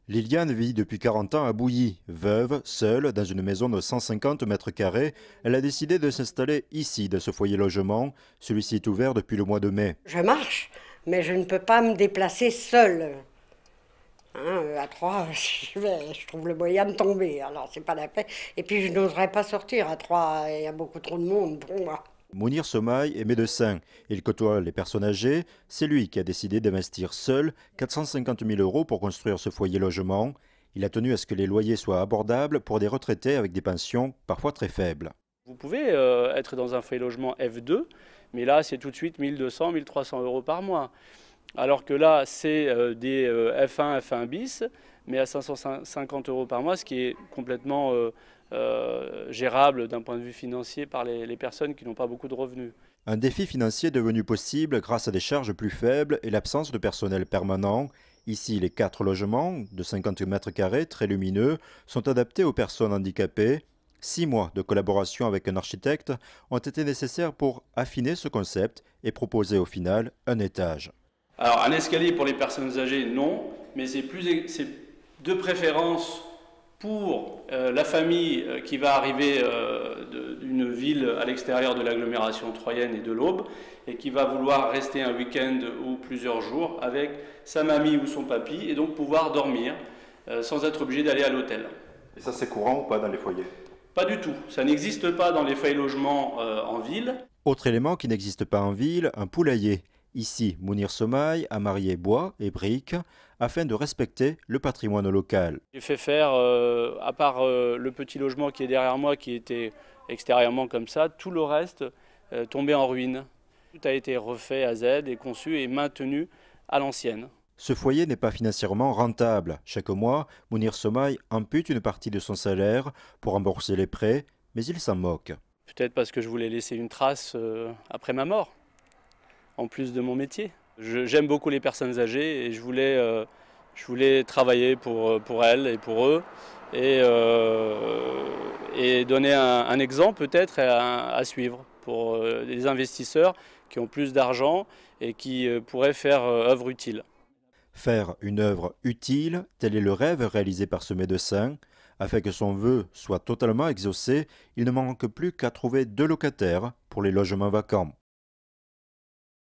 Liliane vit depuis 40 ans à Bouilly. Veuve, seule, dans une maison de 150 mètres carrés, elle a décidé de s'installer ici, dans ce foyer logement. Celui-ci est ouvert depuis le mois de mai. Je marche, mais je ne peux pas me déplacer seule. À trois, je trouve le moyen de tomber, alors c'est pas la peine. Et puis je n'oserais pas sortir à trois, il y a beaucoup trop de monde pour moi. Mounir Somaï est médecin. Il côtoie les personnes âgées. C'est lui qui a décidé d'investir seul 450 000 euros pour construire ce foyer logement. Il a tenu à ce que les loyers soient abordables pour des retraités avec des pensions parfois très faibles. Vous pouvez être dans un foyer logement F2, mais là c'est tout de suite 1200, 1300 euros par mois. Alors que là c'est des F1, F1 bis, mais à 550 euros par mois, ce qui est complètement gérable d'un point de vue financier par les personnes qui n'ont pas beaucoup de revenus. Un défi financier devenu possible grâce à des charges plus faibles et l'absence de personnel permanent. Ici, les 4 logements de 50 mètres carrés très lumineux sont adaptés aux personnes handicapées. 6 mois de collaboration avec un architecte ont été nécessaires pour affiner ce concept et proposer au final un étage. Alors un escalier pour les personnes âgées, non, mais c'est de préférence pour la famille qui va arriver d'une ville à l'extérieur de l'agglomération troyenne et de l'Aube et qui va vouloir rester un week-end ou plusieurs jours avec sa mamie ou son papy et donc pouvoir dormir sans être obligé d'aller à l'hôtel. Et ça, c'est courant ou pas dans les foyers? Pas du tout, ça n'existe pas dans les foyers logements en ville. Autre élément qui n'existe pas en ville, un poulailler. Ici, Mounir Somaï a marié bois et briques afin de respecter le patrimoine local. J'ai fait faire, à part le petit logement qui est derrière moi, qui était extérieurement comme ça, tout le reste tombait en ruine. Tout a été refait à Z et conçu et maintenu à l'ancienne. Ce foyer n'est pas financièrement rentable. Chaque mois, Mounir Somaï ampute une partie de son salaire pour rembourser les prêts, mais il s'en moque. Peut-être parce que je voulais laisser une trace après ma mort, en plus de mon métier. J'aime beaucoup les personnes âgées et je voulais travailler pour elles et pour eux et donner un exemple peut-être à suivre pour les investisseurs qui ont plus d'argent et qui pourraient faire œuvre utile. Faire une œuvre utile, tel est le rêve réalisé par ce médecin. Afin que son vœu soit totalement exaucé, il ne manque plus qu'à trouver 2 locataires pour les logements vacants.